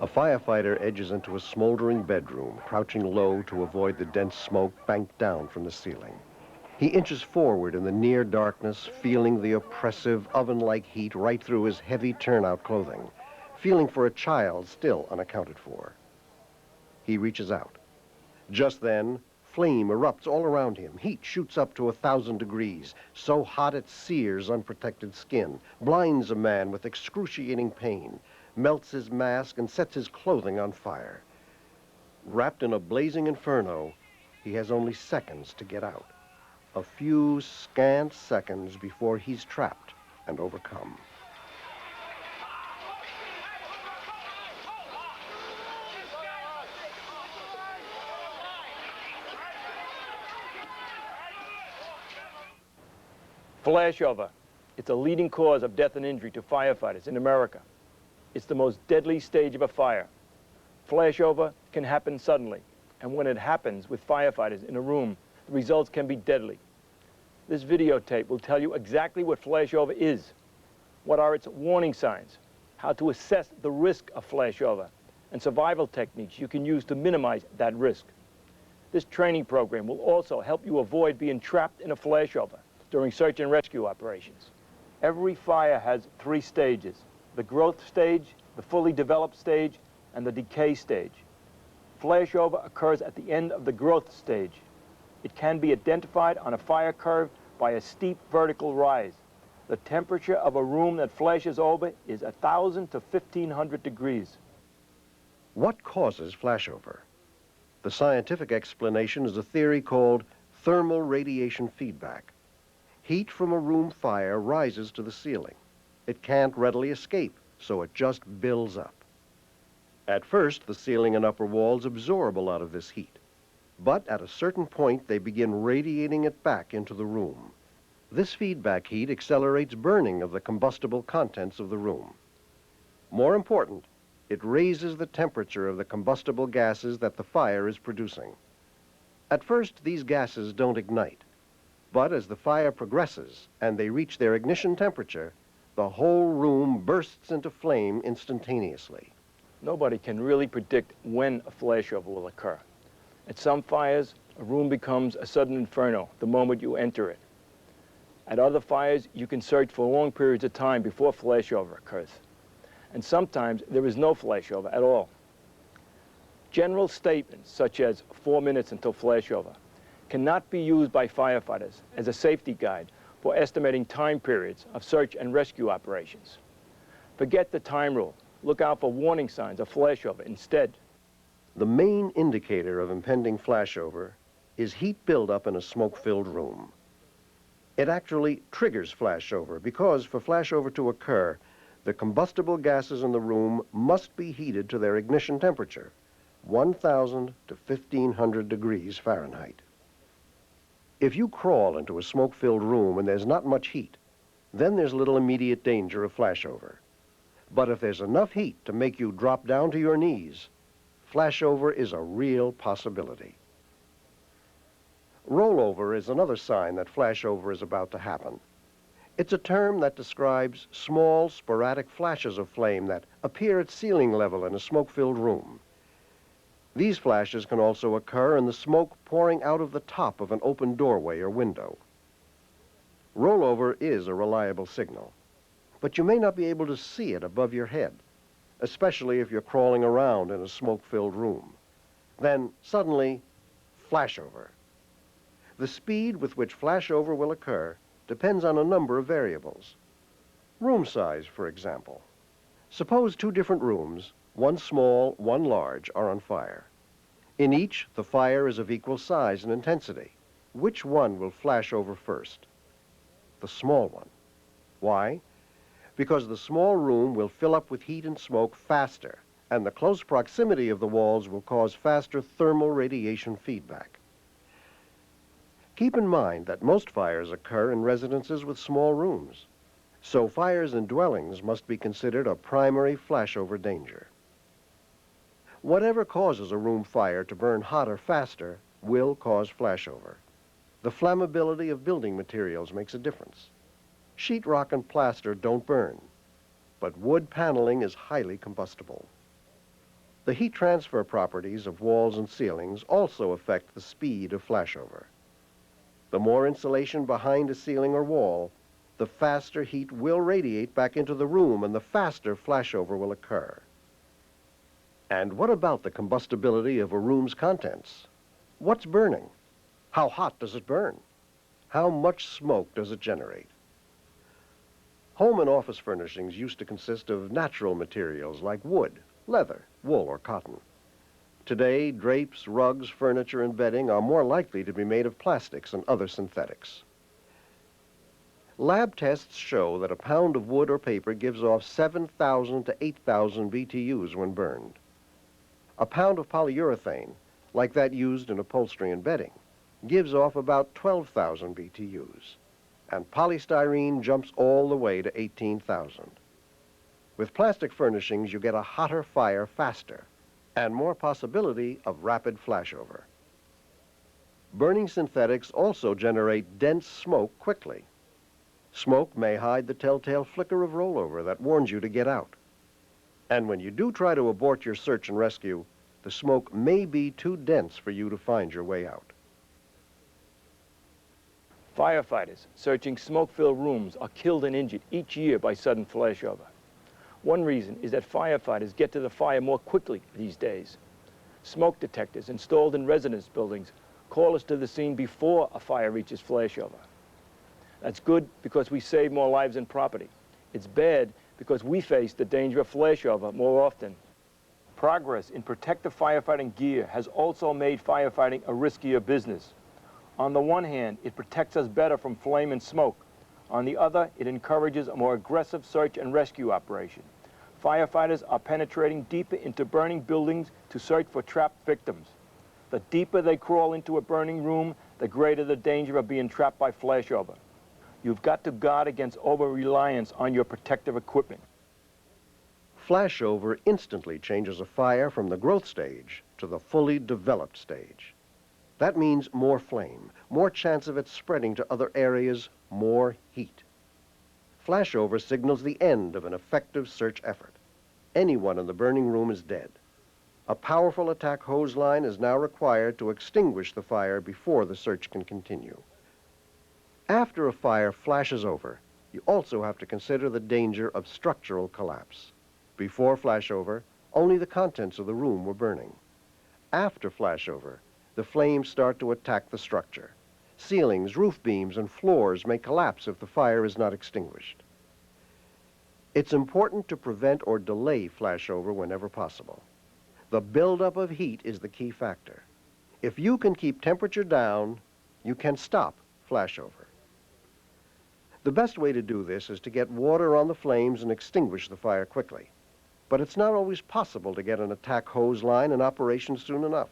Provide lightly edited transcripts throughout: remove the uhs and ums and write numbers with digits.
A firefighter edges into a smoldering bedroom, crouching low to avoid the dense smoke banked down from the ceiling. He inches forward in the near darkness, feeling the oppressive oven-like heat right through his heavy turnout clothing, feeling for a child still unaccounted for. He reaches out. Just then, flame erupts all around him. Heat shoots up to 1,000 degrees, so hot it sears unprotected skin, blinds a man with excruciating pain, melts his mask and sets his clothing on fire. Wrapped in a blazing inferno, he has only seconds to get out. A few scant seconds before he's trapped and overcome. Flashover. It's a leading cause of death and injury to firefighters in America. It's the most deadly stage of a fire. Flashover can happen suddenly, and when it happens with firefighters in a room, the results can be deadly. This videotape will tell you exactly what flashover is, what are its warning signs, how to assess the risk of flashover, and survival techniques you can use to minimize that risk. This training program will also help you avoid being trapped in a flashover during search and rescue operations. Every fire has 3 stages: the growth stage, the fully developed stage, and the decay stage. Flashover occurs at the end of the growth stage. It can be identified on a fire curve by a steep vertical rise. The temperature of a room that flashes over is 1,000 to 1,500 degrees. What causes flashover? The scientific explanation is a theory called thermal radiation feedback. Heat from a room fire rises to the ceiling. It can't readily escape, so it just builds up. At first, the ceiling and upper walls absorb a lot of this heat. But at a certain point, they begin radiating it back into the room. This feedback heat accelerates burning of the combustible contents of the room. More important, it raises the temperature of the combustible gases that the fire is producing. At first, these gases don't ignite. But as the fire progresses and they reach their ignition temperature, the whole room bursts into flame instantaneously. Nobody can really predict when a flashover will occur. At some fires, a room becomes a sudden inferno the moment you enter it. At other fires, you can search for long periods of time before flashover occurs. And sometimes there is no flashover at all. General statements such as 4 minutes until flashover cannot be used by firefighters as a safety guide for estimating time periods of search and rescue operations. Forget the time rule. Look out for warning signs of flashover instead. The main indicator of impending flashover is heat buildup in a smoke-filled room. It actually triggers flashover because for flashover to occur, the combustible gases in the room must be heated to their ignition temperature, 1,000 to 1,500 degrees Fahrenheit. If you crawl into a smoke-filled room and there's not much heat, then there's little immediate danger of flashover. But if there's enough heat to make you drop down to your knees, flashover is a real possibility. Rollover is another sign that flashover is about to happen. It's a term that describes small, sporadic flashes of flame that appear at ceiling level in a smoke-filled room. These flashes can also occur in the smoke pouring out of the top of an open doorway or window. Rollover is a reliable signal, but you may not be able to see it above your head, especially if you're crawling around in a smoke-filled room. Then, suddenly, flashover. The speed with which flashover will occur depends on a number of variables. Room size, for example. Suppose 2 different rooms, one small, one large, are on fire. In each, the fire is of equal size and intensity. Which one will flash over first? The small one. Why? Because the small room will fill up with heat and smoke faster, and the close proximity of the walls will cause faster thermal radiation feedback. Keep in mind that most fires occur in residences with small rooms, so fires in dwellings must be considered a primary flashover danger. Whatever causes a room fire to burn hotter faster will cause flashover. The flammability of building materials makes a difference. Sheetrock and plaster don't burn, but wood paneling is highly combustible. The heat transfer properties of walls and ceilings also affect the speed of flashover. The more insulation behind a ceiling or wall, the faster heat will radiate back into the room and the faster flashover will occur. And what about the combustibility of a room's contents? What's burning? How hot does it burn? How much smoke does it generate? Home and office furnishings used to consist of natural materials like wood, leather, wool, or cotton. Today, drapes, rugs, furniture, and bedding are more likely to be made of plastics and other synthetics. Lab tests show that a pound of wood or paper gives off 7,000 to 8,000 BTUs when burned. A pound of polyurethane, like that used in upholstery and bedding, gives off about 12,000 BTUs. And polystyrene jumps all the way to 18,000. With plastic furnishings, you get a hotter fire faster and more possibility of rapid flashover. Burning synthetics also generate dense smoke quickly. Smoke may hide the telltale flicker of rollover that warns you to get out. And when you do try to abort your search and rescue, the smoke may be too dense for you to find your way out. Firefighters searching smoke-filled rooms are killed and injured each year by sudden flashover. One reason is that firefighters get to the fire more quickly these days. Smoke detectors installed in residence buildings call us to the scene before a fire reaches flashover. That's good because we save more lives and property. It's bad because we face the danger of flashover more often. Progress in protective firefighting gear has also made firefighting a riskier business. On the one hand, it protects us better from flame and smoke. On the other, it encourages a more aggressive search and rescue operation. Firefighters are penetrating deeper into burning buildings to search for trapped victims. The deeper they crawl into a burning room, the greater the danger of being trapped by flashover. You've got to guard against over-reliance on your protective equipment. Flashover instantly changes a fire from the growth stage to the fully developed stage. That means more flame, more chance of it spreading to other areas, more heat. Flashover signals the end of an effective search effort. Anyone in the burning room is dead. A powerful attack hose line is now required to extinguish the fire before the search can continue. After a fire flashes over, you also have to consider the danger of structural collapse. Before flashover, only the contents of the room were burning. After flashover, the flames start to attack the structure. Ceilings, roof beams, and floors may collapse if the fire is not extinguished. It's important to prevent or delay flashover whenever possible. The buildup of heat is the key factor. If you can keep temperature down, you can stop flashover. The best way to do this is to get water on the flames and extinguish the fire quickly. But it's not always possible to get an attack hose line in operation soon enough.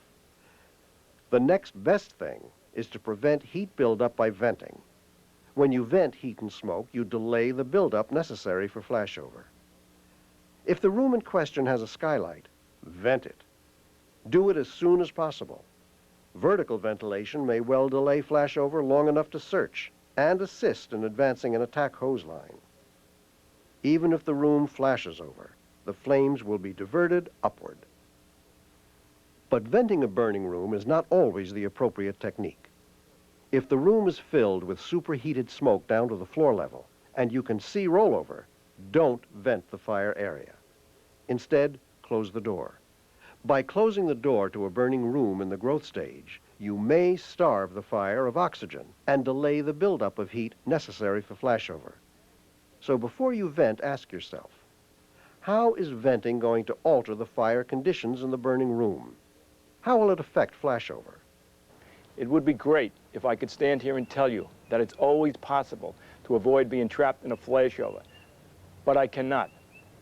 The next best thing is to prevent heat buildup by venting. When you vent heat and smoke, you delay the buildup necessary for flashover. If the room in question has a skylight, vent it. Do it as soon as possible. Vertical ventilation may well delay flashover long enough to search and assist in advancing an attack hose line. Even if the room flashes over, the flames will be diverted upward. But venting a burning room is not always the appropriate technique. If the room is filled with superheated smoke down to the floor level and you can see rollover, don't vent the fire area. Instead, close the door. By closing the door to a burning room in the growth stage, you may starve the fire of oxygen and delay the buildup of heat necessary for flashover. So before you vent, ask yourself, how is venting going to alter the fire conditions in the burning room? How will it affect flashover? It would be great if I could stand here and tell you that it's always possible to avoid being trapped in a flashover, but I cannot.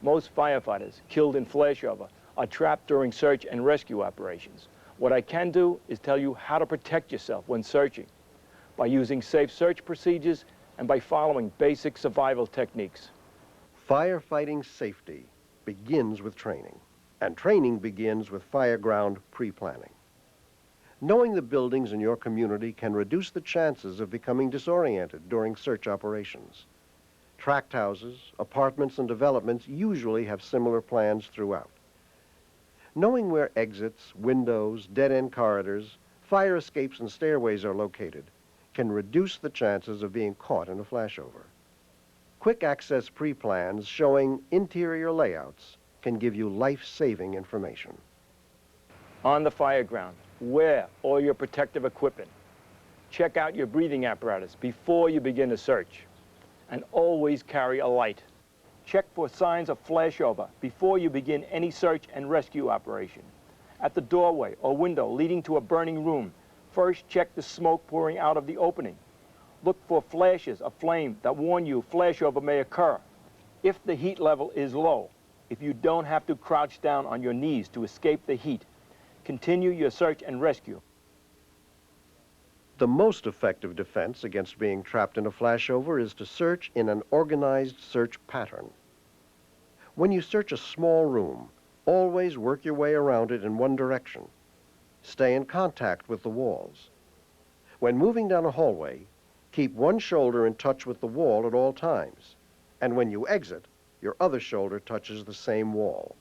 Most firefighters killed in flashover are trapped during search and rescue operations. What I can do is tell you how to protect yourself when searching by using safe search procedures and by following basic survival techniques. Firefighting safety begins with training, and training begins with fireground pre-planning. Knowing the buildings in your community can reduce the chances of becoming disoriented during search operations. Tract houses, apartments, and developments usually have similar plans throughout. Knowing where exits, windows, dead-end corridors, fire escapes, and stairways are located can reduce the chances of being caught in a flashover. Quick access pre-plans showing interior layouts can give you life-saving information. On the fire ground, wear all your protective equipment. Check out your breathing apparatus before you begin a search. And always carry a light. Check for signs of flashover before you begin any search and rescue operation. At the doorway or window leading to a burning room, first check the smoke pouring out of the opening. Look for flashes of flame that warn you flashover may occur. If the heat level is low, if you don't have to crouch down on your knees to escape the heat, continue your search and rescue. The most effective defense against being trapped in a flashover is to search in an organized search pattern. When you search a small room, always work your way around it in one direction. Stay in contact with the walls. When moving down a hallway, keep one shoulder in touch with the wall at all times. And when you exit, your other shoulder touches the same wall.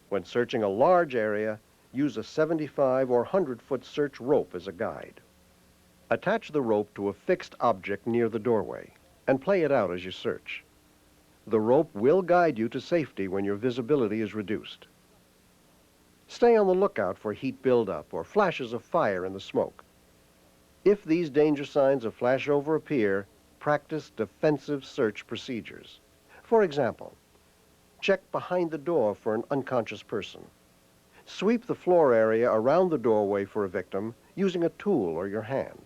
When searching a large area, use a 75 or 100-foot search rope as a guide. Attach the rope to a fixed object near the doorway and play it out as you search. The rope will guide you to safety when your visibility is reduced. Stay on the lookout for heat buildup or flashes of fire in the smoke. If these danger signs of flashover appear, practice defensive search procedures. For example, check behind the door for an unconscious person. Sweep the floor area around the doorway for a victim using a tool or your hand.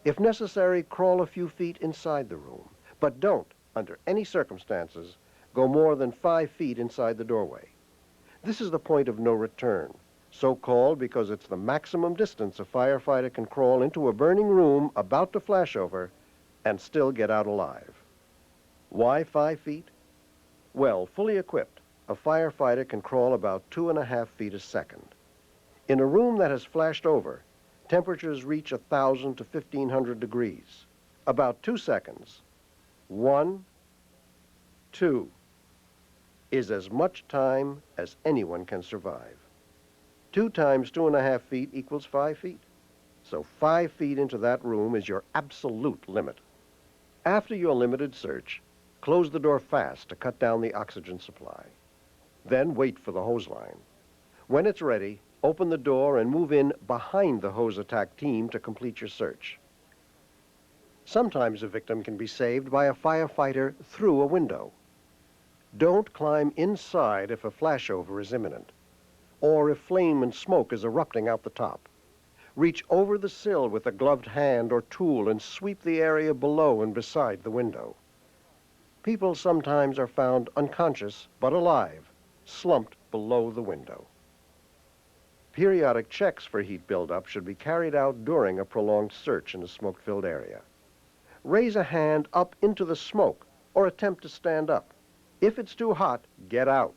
If necessary, crawl a few feet inside the room, but don't, under any circumstances, go more than 5 feet inside the doorway. This is the point of no return, so called because it's the maximum distance a firefighter can crawl into a burning room about to flash over and still get out alive. Why 5 feet? Well, fully equipped, a firefighter can crawl about 2.5 feet a second. In a room that has flashed over, temperatures reach 1,000 to 1,500 degrees. About 2 seconds, 1, 2, is as much time as anyone can survive. 2 times 2.5 feet equals 5 feet. So 5 feet into that room is your absolute limit. After your limited search, close the door fast to cut down the oxygen supply. Then wait for the hose line. When it's ready, open the door and move in behind the hose attack team to complete your search. Sometimes a victim can be saved by a firefighter through a window. Don't climb inside if a flashover is imminent, or if flame and smoke is erupting out the top. Reach over the sill with a gloved hand or tool and sweep the area below and beside the window. People sometimes are found unconscious but alive, slumped below the window. Periodic checks for heat buildup should be carried out during a prolonged search in a smoke-filled area. Raise a hand up into the smoke or attempt to stand up. If it's too hot, get out.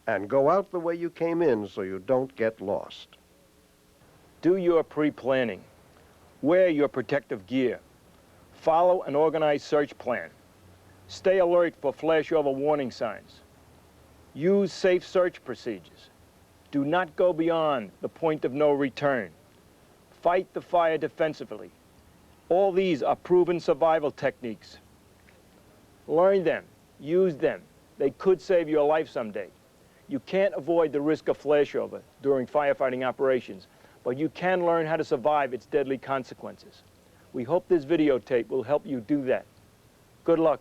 And go out the way you came in so you don't get lost. Do your pre-planning. Wear your protective gear. Follow an organized search plan. Stay alert for flashover warning signs. Use safe search procedures. Do not go beyond the point of no return. Fight the fire defensively. All these are proven survival techniques. Learn them. Use them. They could save your life someday. You can't avoid the risk of flashover during firefighting operations, but you can learn how to survive its deadly consequences. We hope this videotape will help you do that. Good luck.